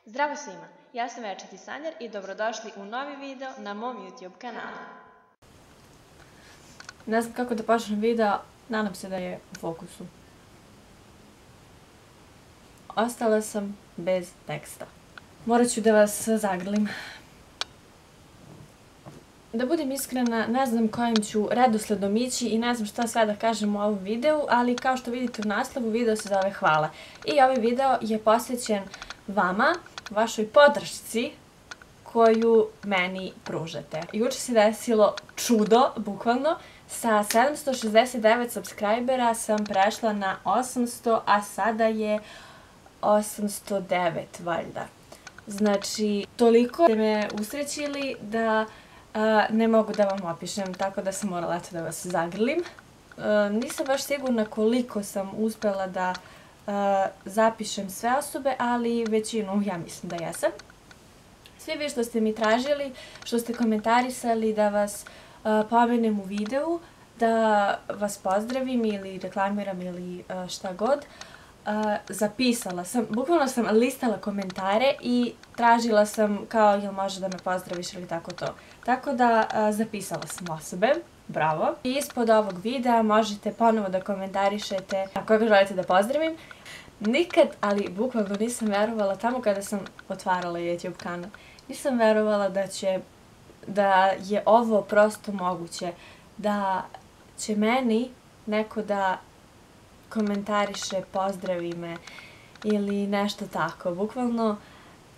Zdravo svima, ja sam Večiti Sanjar i dobrodošli u novi video na mom YouTube kanalu. Ne znam kako da počnem video, nadam se da je u fokusu. Ostala sam bez teksta. Morat ću da vas zagrlim. Da budem iskrena, ne znam kojim ću redosledom ići i ne znam šta sve da kažem u ovom videu, ali kao što vidite u naslovu, video se zove Hvala. I ovaj video je posvećen vama, vašoj podršci koju meni pružate. Juče se desilo čudo, bukvalno. Sa 769 subscribera sam prešla na 800, a sada je 809, valjda. Znači, toliko ste me usrećili da ne mogu da vam opišem, tako da sam morala da vas zagrlim. Nisam baš sigurna koliko sam uspela da zapišem sve osobe, ali većinu ja mislim da jesam. Svi vi što ste mi tražili, što ste komentarisali da vas pomenem u videu, da vas pozdravim ili reklamiram ili šta god, zapisala sam, bukvalno sam listala komentare i tražila sam kao jel može da me pozdraviš ili tako to. Tako da zapisala sam osobe, bravo. I ispod ovog videa možete ponovo da komentarišete koga želite da pozdravim. Nikad, ali bukvalno nisam verovala tamo kada sam otvarala YouTube kanal. Nisam verovala da je ovo prosto moguće, da će meni neko da komentariše, pozdravi me ili nešto tako. Bukvalno,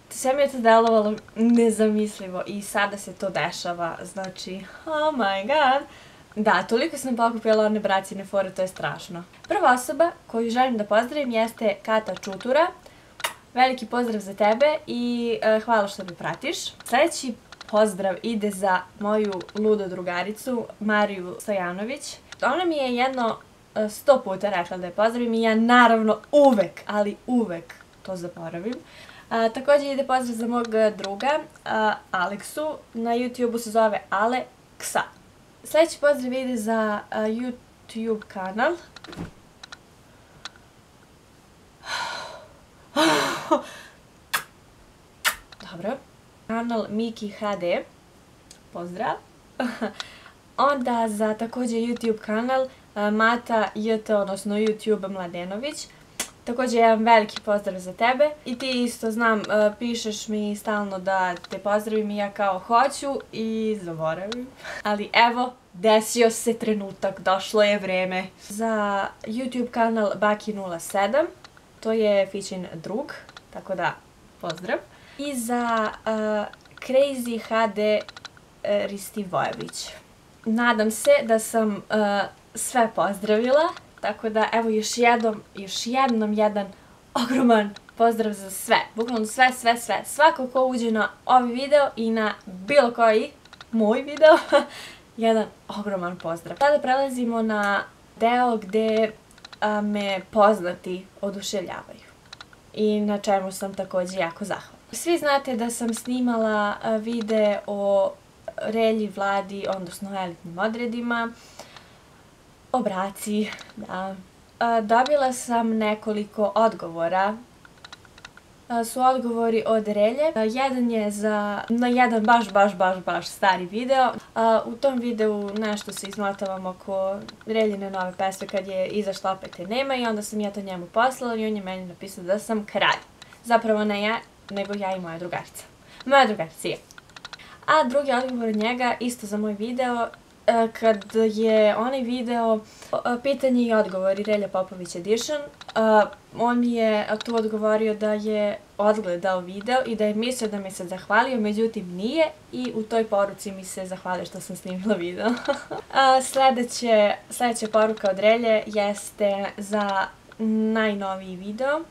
sve mi je to delovalo nezamislivo i sada se to dešava. Znači, oh my god. Da, toliko sam pokupila one bracine fore, to je strašno. Prva osoba koju želim da pozdravim jeste Kata Čutura. Veliki pozdrav za tebe i hvala što me pratiš. Sljedeći pozdrav ide za moju ludu drugaricu Mariju Stojanović. Ona mi je jedno 100 puta rekla da je pozdravim i ja naravno uvek, ali uvek to zaboravim. Također ide pozdrav za mog druga Aleksu, na YouTube-u se zove Aleksa. Sljedeći pozdrav ide za YouTube kanal. Dobro. Kanal Miki HD. Pozdrav. Onda za također YouTube kanal Mata JT, odnosno YouTube Mladenović. Također jedan veliki pozdrav za tebe. I ti isto znam, pišeš mi stalno da te pozdravim i ja kao hoću i zaboravim. Ali evo, desio se trenutak, došlo je vreme. Za YouTube kanal Baki07, to je Fićin drug, tako da pozdrav. I za Crazy HD Ristivojević. Nadam se da sam sve pozdravila, tako da evo još jednom jedan ogroman pozdrav za sve. Bukvalno sve. Svako ko uđe na ovaj video i na bilo koji moj video, jedan ogroman pozdrav. Sada prelazimo na deo gde me poznati oduševljavaju i na čemu sam također jako zahvalna. Svi znate da sam snimala video o Relji, Vladi, odnosno elitnim odredima, o braci, da. Dobila sam nekoliko odgovora. Su odgovori od Relje. Jedan je na jedan baš stari video. U tom videu nešto se izmotavam oko Reljine nove pesme kad je izašla opet je nema i onda sam ja to njemu poslala i on je meni napisao da sam kralj. Zapravo ne ja, nego ja i moja drugarica. Moja drugarica je. A drugi odgovor od njega, isto za moj video, kad je onaj video pitanje i odgovori Relja Popović Edition, on mi je tu odgovorio da je odgledao video i da je mislio da mi se zahvalio, međutim nije i u toj poruci mi se zahvalio što sam snimila video. Sljedeća poruka od Relje jeste za najnoviji video,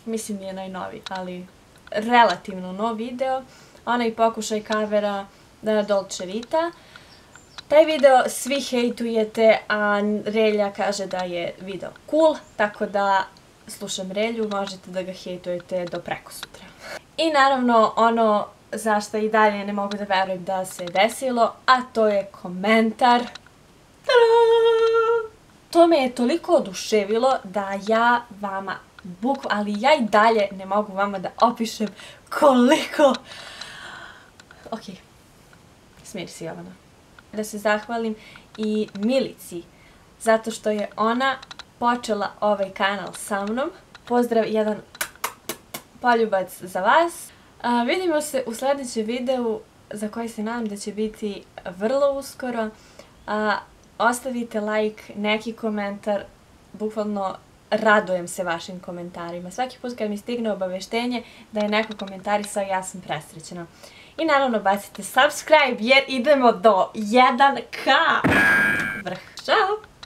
mislim nije najnoviji, ali relativno nov video, onaj pokušaj kavera Dolce Vita. Taj video svi hejtujete, a Relja kaže da je video cool, tako da slušam Relju, možete da ga hejtujete do prekosutra. I naravno ono za što i dalje ne mogu da verujem da se desilo, a to je komentar. To me je toliko oduševilo da ja vama ali ja i dalje ne mogu vama da opišem koliko... Ok, smiri se Jovana. Da se zahvalim i Milici, zato što je ona počela ovaj kanal sa mnom. Pozdrav, jedan poljubac za vas. Vidimo se u sljedećem videu za koji se nadam da će biti vrlo uskoro. Ostavite like, neki komentar, bukvalno radujem se vašim komentarima. Svaki put kad mi stigne obaveštenje da je neko komentarisao, ja sam presrećena. I naravno bacite subscribe jer idemo do 1K. Vrh. Ćao!